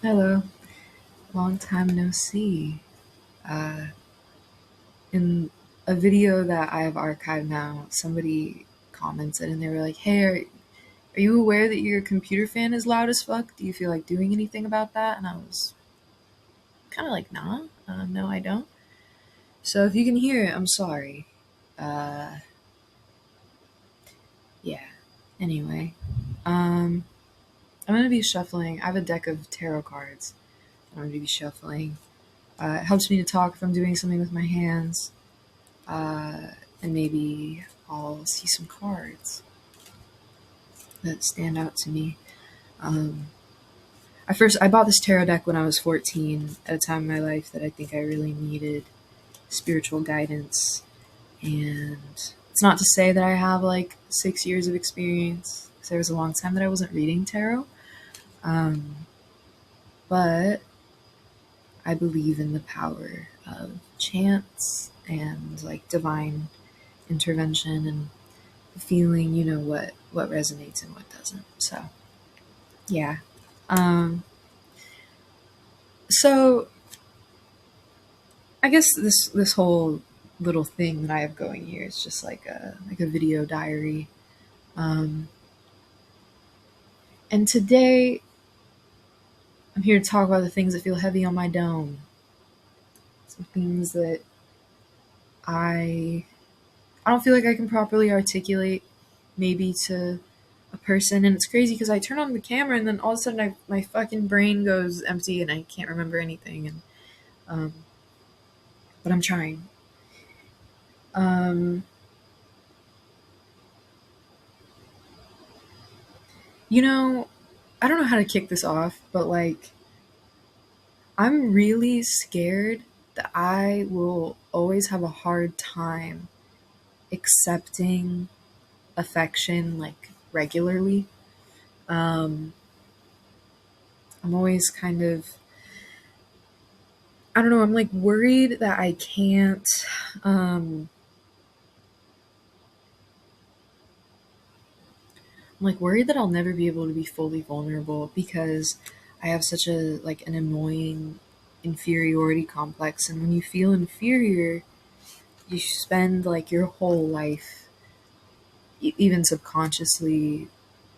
Hello, long time no see. Uh, in a video that I have archived now, somebody commented and they were like, "Hey, are you aware that your computer fan is loud as fuck? Do you feel like doing anything about that?" And I was kind of like, "Nah, no, I don't." So if you can hear it, I'm sorry. Uh, yeah. Anyway, um, I'm gonna be shuffling. I have a deck of tarot cards. I'm gonna be shuffling. It helps me to talk if I'm doing something with my hands. And maybe I'll see some cards that stand out to me. Um, I bought this tarot deck when I was 14 at a time in my life that I think I really needed spiritual guidance. And it's not to say that I have like 6 years of experience, because there was a long time that I wasn't reading tarot. Um, but I believe in the power of chance and like divine intervention and feeling, what resonates and what doesn't. So yeah. Um, so I guess this whole little thing that I have going here is just like a video diary. Um, and today I'm here to talk about the things that feel heavy on my dome. Some things that I I don't feel like I can properly articulate maybe to a person. And it's crazy because I turn on the camera and then all of a sudden my fucking brain goes empty and I can't remember anything. And um, but I'm trying. Um, you know, I don't know how to kick this off, but like I'm really scared that I will always have a hard time accepting affection like regularly. Um, I'm always kind of, I don't know, I'm like worried that I can't. Um, I'm like worried that I'll never be able to be fully vulnerable because I have such a like an annoying inferiority complex, and when you feel inferior, you spend like your whole life even subconsciously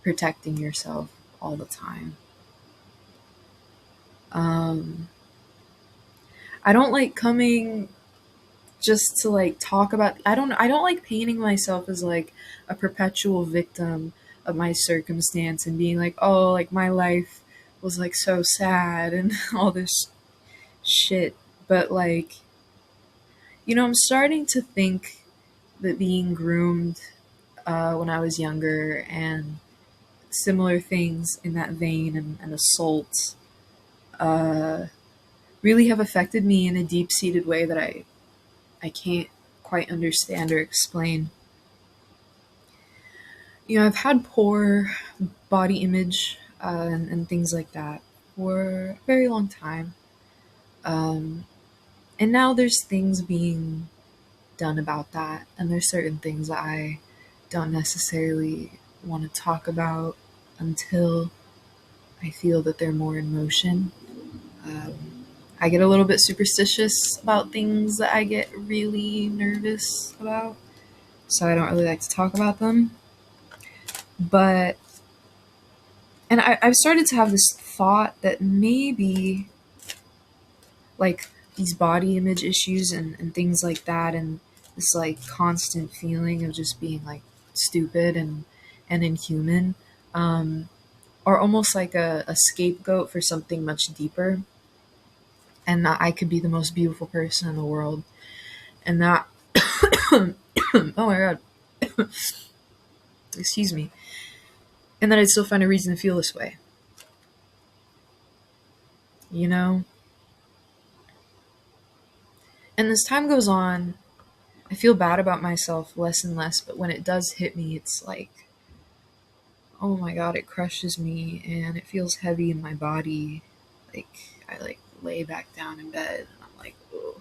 protecting yourself all the time. um I don't like coming just to like talk about, I don't like painting myself as like a perpetual victim of my circumstance and being like, oh, like my life was like so sad and all this shit. But like, I'm starting to think that being groomed when I was younger and similar things in that vein and assaults uh, really have affected me in a deep seated way that I can't quite understand or explain. I've had poor body image and things like that for a very long time. Um, and now there's things being done about that, and there's certain things that I don't necessarily want to talk about until I feel that they're more in motion. I get a little bit superstitious about things that I get really nervous about, so I don't really like to talk about them. But, and I've started to have this thought that maybe, like, these body image issues and things like that, and this, like, constant feeling of just being, like, stupid and inhuman, um, are almost like a scapegoat for something much deeper, and that I could be the most beautiful person in the world, and that, oh my god, excuse me, and that I'd still find a reason to feel this way, you know? And as time goes on, I feel bad about myself less and less, but when it does hit me, it's like, oh my god, it crushes me and it feels heavy in my body. Like, I like lay back down in bed and I'm like, oh.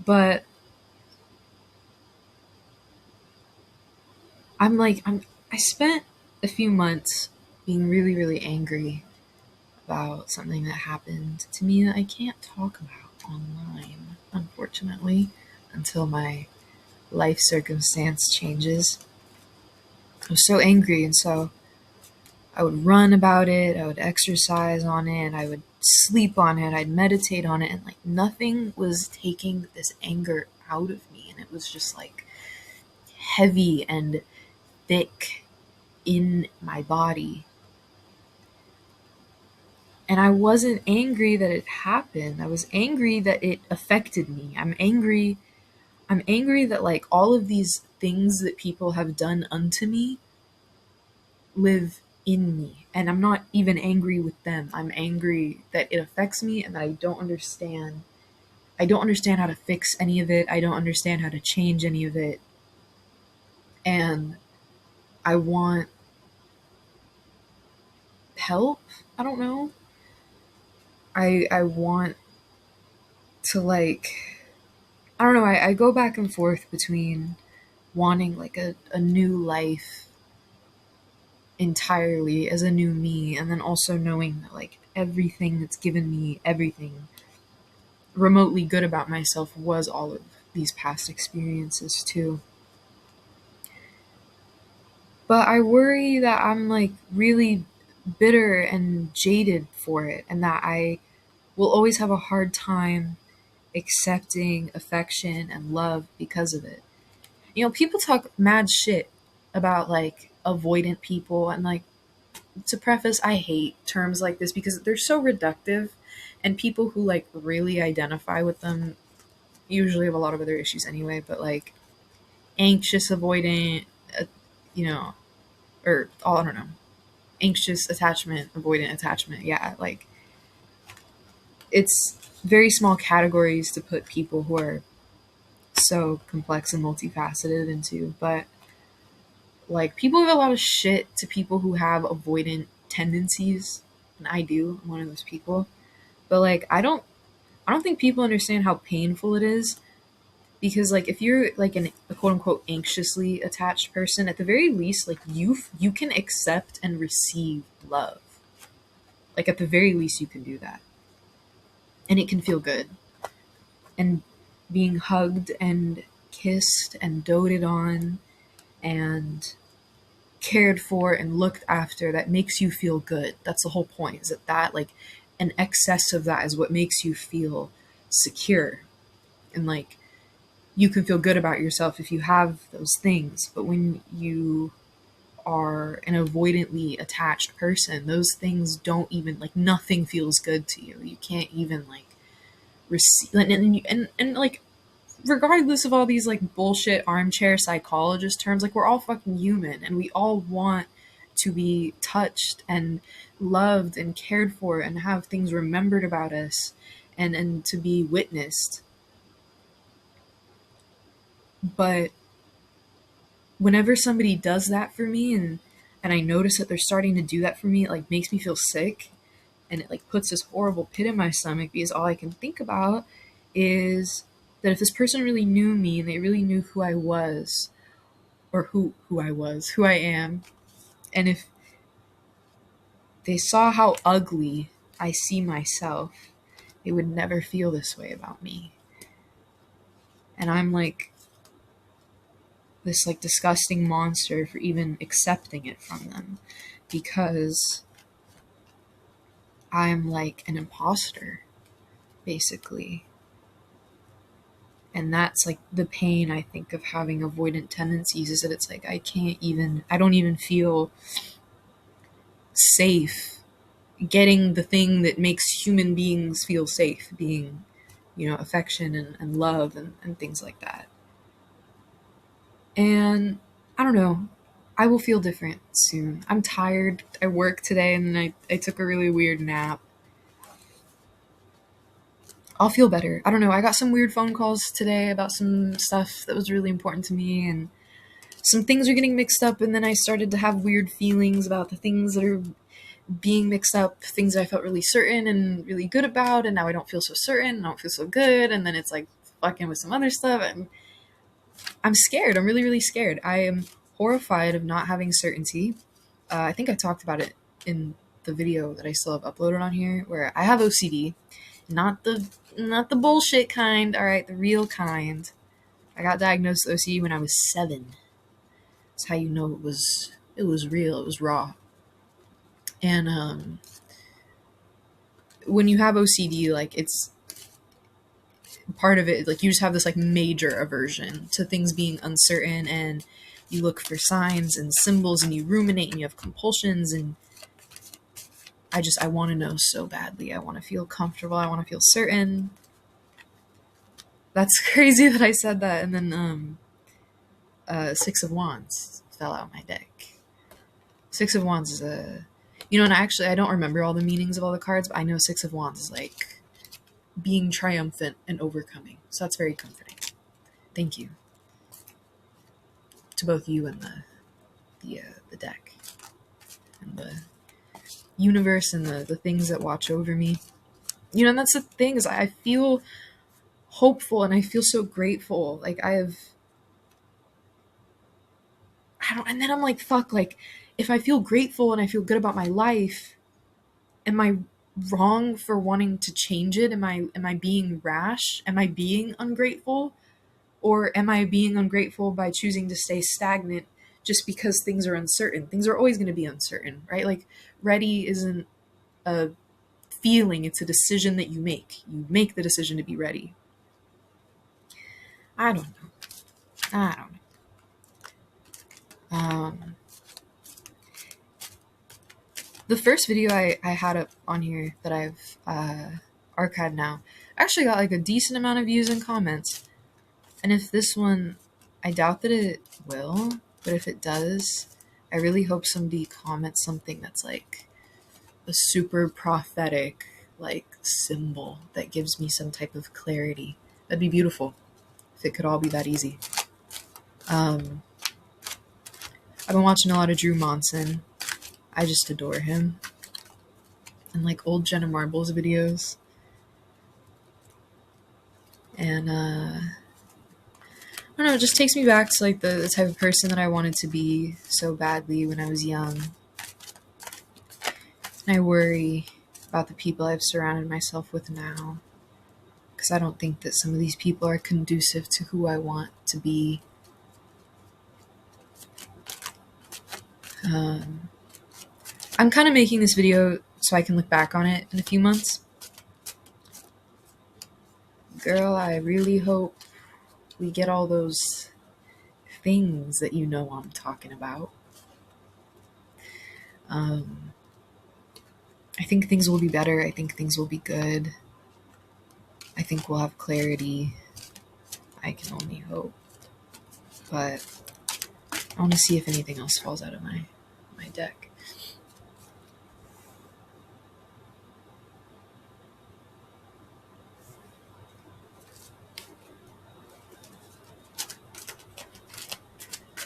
But I spent a few months being really, really angry about something that happened to me that I can't talk about online, unfortunately, until my life circumstance changes. I was so angry, and so I would run about it, I would exercise on it, I would sleep on it, I'd meditate on it, and like nothing was taking this anger out of me. And it was just like heavy and thick in my body. And I wasn't angry that it happened. I was angry that it affected me. I'm angry that like all of these things that people have done unto me live in me. And I'm not even angry with them. I'm angry that it affects me and that I don't understand. I don't understand how to fix any of it. I don't understand how to change any of it. And I want help. I don't know. I want to like I don't know, I go back and forth between wanting like a new life entirely as a new me, and then also knowing that like everything that's given me everything remotely good about myself was all of these past experiences too. But I worry that I'm like really bitter and jaded for it, and that I will always have a hard time accepting affection and love because of it. You know, people talk mad shit about like avoidant people, and like, to preface, I hate terms like this because they're so reductive, and people who like really identify with them usually have a lot of other issues anyway. But like anxious avoidant, uh, you know, or I don't know, anxious attachment, avoidant attachment. Yeah, like it's very small categories to put people who are so complex and multifaceted into. But like people have a lot of shit to people who have avoidant tendencies, and I do. I'm one of those people. But like I don't think people understand how painful it is, because like if you're like a quote unquote anxiously attached person, at the very least like you can accept and receive love. Like at the very least you can do that. And it can feel good. And being hugged and kissed and doted on and cared for and looked after, that makes you feel good. That's the whole point. Is that like an excess of that is what makes you feel secure. And like you can feel good about yourself if you have those things. But when you are an avoidantly attached person, those things don't even like nothing feels good to you. You can't even like receive and like regardless of all these like bullshit armchair psychologist terms, like we're all fucking human and we all want to be touched and loved and cared for and have things remembered about us and to be witnessed. But whenever somebody does that for me, and I notice that they're starting to do that for me, it like makes me feel sick, and it like puts this horrible pit in my stomach, because all I can think about is that if this person really knew me and they really knew who I was, or who I am, and if they saw how ugly I see myself, they would never feel this way about me. And I'm like this like disgusting monster for even accepting it from them, because I'm like an imposter, basically. And that's like the pain, I think, of having avoidant tendencies, is that it's like I don't even feel safe getting the thing that makes human beings feel safe, being, you know, affection and love and things like that. And I don't know. I will feel different soon. I'm tired. I worked today and then I took a really weird nap. I'll feel better. I don't know. I got some weird phone calls today about some stuff that was really important to me, and some things are getting mixed up, and then I started to have weird feelings about the things that are being mixed up, things that I felt really certain and really good about, and now I don't feel so certain, I don't feel so good, and then it's like fucking with some other stuff, and I'm scared. I'm really, really scared. I am horrified of not having certainty. I think I talked about it in the video that I still have uploaded on here where I have OCD, not the bullshit kind, all right, the real kind. I got diagnosed with OCD when I was 7. That's how you know it was real, it was raw. And when you have OCD, like it's part of it, like you just have this like major aversion to things being uncertain, and you look for signs and symbols and you ruminate and you have compulsions, and I want to know so badly. I want to feel comfortable. I want to feel certain. That's crazy that I said that. And then Six of Wands fell out my deck. Six of Wands is and actually I don't remember all the meanings of all the cards, but I know Six of Wands is like being triumphant and overcoming. So that's very comforting. Thank you to both you and the deck and the universe and the things that watch over me. And that's the thing, is I feel hopeful and I feel so grateful. Like and then I'm like, fuck, like if I feel grateful and I feel good about my life, am I wrong for wanting to change it? Am I being rash? Am I being ungrateful? Or am I being ungrateful by choosing to stay stagnant just because things are uncertain? Things are always going to be uncertain, right? Like ready isn't a feeling, it's a decision that you make. You make the decision to be ready. I don't know. The first video I had up on here that I've archived now actually got like a decent amount of views and comments. And if this one, I doubt that it will, but if it does, I really hope somebody comments something that's like a super prophetic like symbol that gives me some type of clarity. That'd be beautiful if it could all be that easy. I've been watching a lot of Drew Monson. I just adore him. And like old Jenna Marbles videos. And I don't know, it just takes me back to like the type of person that I wanted to be so badly when I was young. And I worry about the people I've surrounded myself with now, because I don't think that some of these people are conducive to who I want to be. I'm kind of making this video so I can look back on it in a few months. Girl, I really hope we get all those things that I'm talking about. I think things will be better. I think things will be good. I think we'll have clarity. I can only hope. But I want to see if anything else falls out of my deck.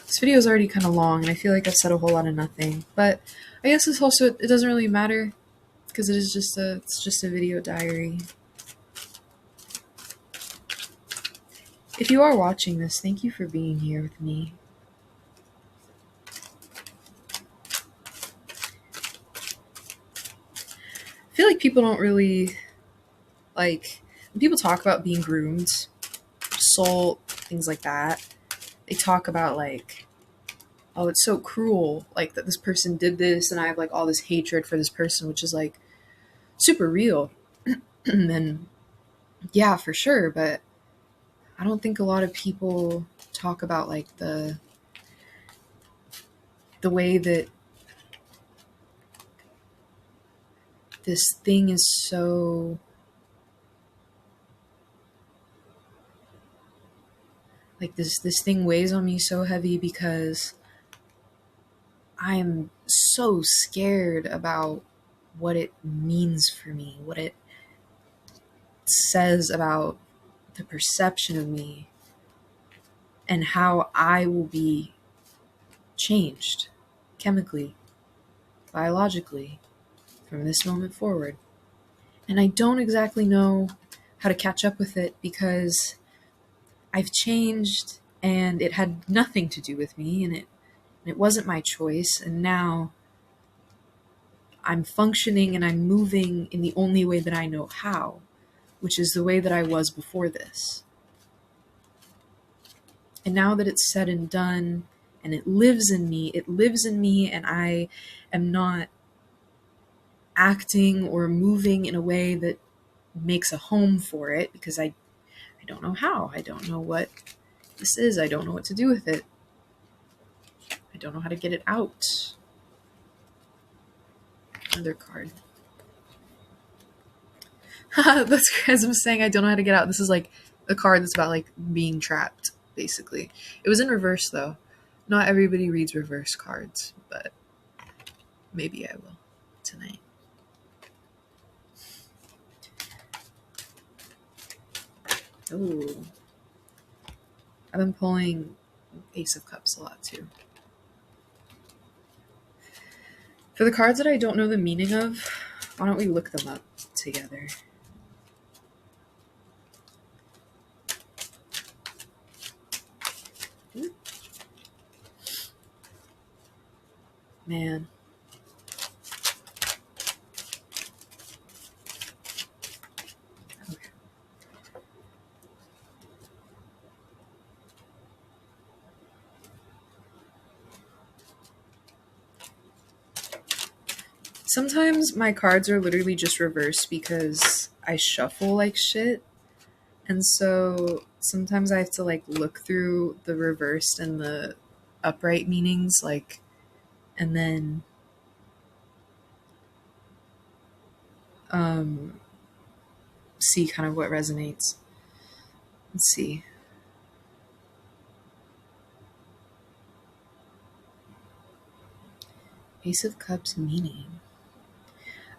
This video is already kind of long, and I feel like I've said a whole lot of nothing. But I guess it doesn't really matter, because it's just a video diary. If you are watching this, thank you for being here with me. I feel like people don't really, like, when people talk about being groomed, soul, things like that, they talk about, like, oh, it's so cruel, like, that this person did this, and I have, like, all this hatred for this person, which is, like, super real. And then, yeah, for sure, but I don't think a lot of people talk about, like, the way that this thing is so, like, this thing weighs on me so heavy, because I'm so scared about what it means for me, what it says about the perception of me, and how I will be changed chemically, biologically, from this moment forward. And I don't exactly know how to catch up with it, because I've changed and it had nothing to do with me, and it wasn't my choice. And now I'm functioning and I'm moving in the only way that I know how, which is the way that I was before this. And now that it's said and done and it lives in me, and I am not acting or moving in a way that makes a home for it because I don't know how. I don't know what this is. I don't know what to do with it. I don't know how to get it out. Another card. That's as I'm saying I don't know how to get out. This is like a card that's about like being trapped, basically. It was in reverse though. Not everybody reads reverse cards, but maybe I will tonight. Ooh. I've been pulling Ace of Cups a lot too. For the cards that I don't know the meaning of, why don't we look them up together? Man. Okay. Sometimes my cards are literally just reversed because I shuffle like shit. And so sometimes I have to like look through the reversed and the upright meanings, like, and then see kind of what resonates. Let's see. Ace of Cups meaning.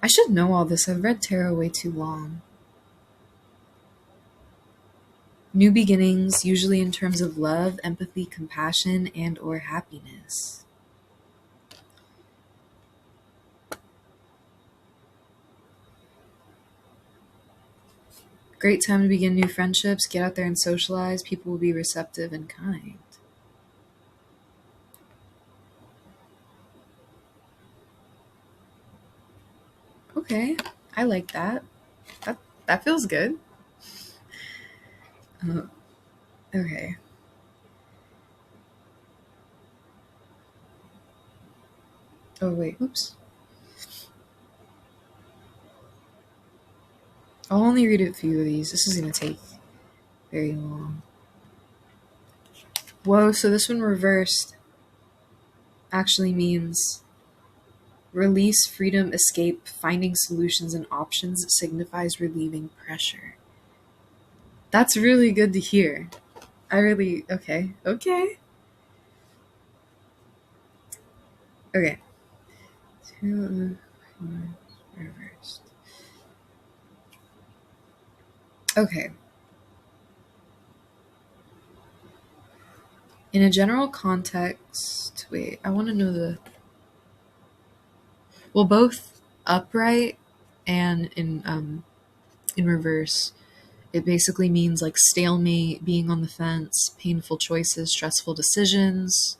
I should know all this. I've read tarot way too long. New beginnings, usually in terms of love, empathy, compassion, and or happiness. Great time to begin new friendships. Get out there and socialize. People will be receptive and kind. Okay, I like that. That feels good. Okay. Oh wait, oops. I'll only read a few of these. This is gonna take very long. Whoa, so this one reversed actually means release, freedom, escape, finding solutions and options. It signifies relieving pressure. That's really good to hear. Okay. Okay. Two reversed. Okay. In a general context, wait, I want to know well, both upright and in reverse. It basically means like stalemate, being on the fence, painful choices, stressful decisions,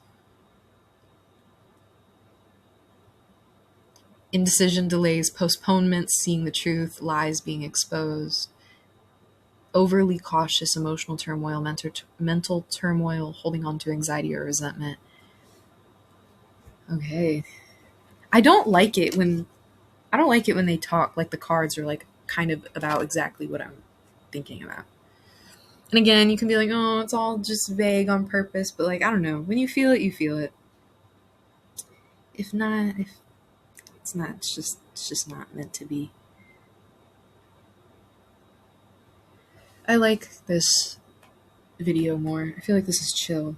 indecision, delays, postponements, seeing the truth, lies being exposed, overly cautious, emotional turmoil, mental turmoil, holding on to anxiety or resentment. Okay. I don't like it when they talk like the cards are like kind of about exactly what I'm thinking about. And again, you can be like, oh, it's all just vague on purpose, but like, I don't know. When you feel it, you feel it. If not, if it's not, it's just not meant to be. I like this video more. I feel like this is chill.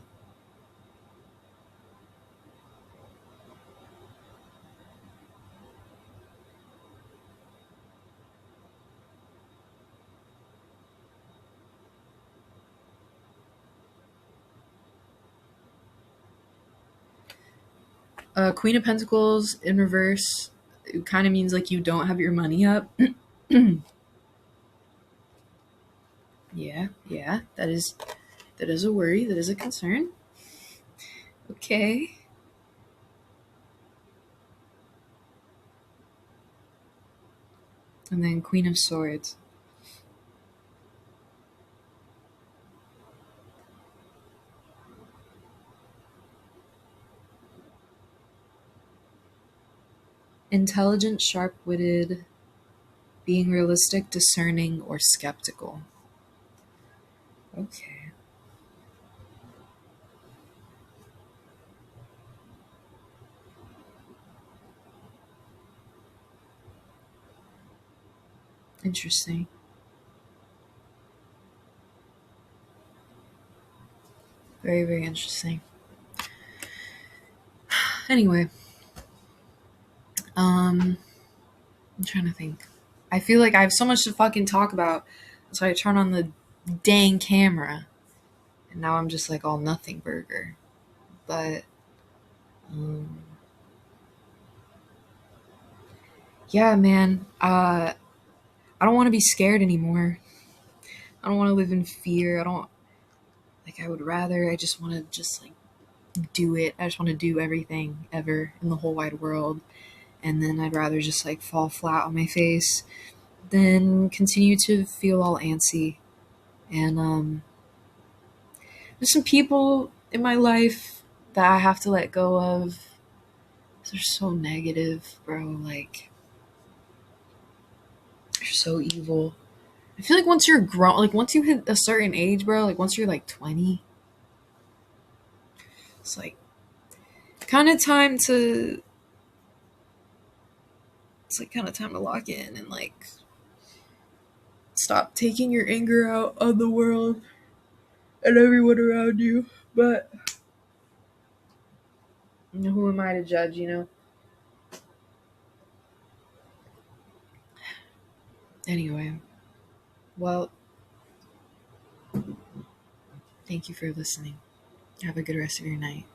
Queen of Pentacles in reverse, it kind of means like you don't have your money up. Yeah, that is a worry, that is a concern. Okay. And then Queen of Swords. Intelligent, sharp witted, being realistic, discerning, or skeptical. Okay. Interesting. Very, very interesting. Anyway, I'm trying to think. I feel like I have so much to fucking talk about. So I turn on the dang camera. And now I'm just like all nothing burger. But um, yeah, man. I don't want to be scared anymore. I don't want to live in fear. I don't like. I would rather. I just want to just like do it. I just want to do everything ever in the whole wide world. And then I'd rather just like fall flat on my face than continue to feel all antsy. And there's some people in my life that I have to let go of. They're so negative, bro. Like, they're so evil. I feel like once you're grown, like once you hit a certain age, bro, like once you're like 20, it's like kind of time to, it's like kind of time to lock in and like stop taking your anger out on the world and everyone around you. But you know, who am I to judge, you know? Anyway, well, thank you for listening. Have a good rest of your night.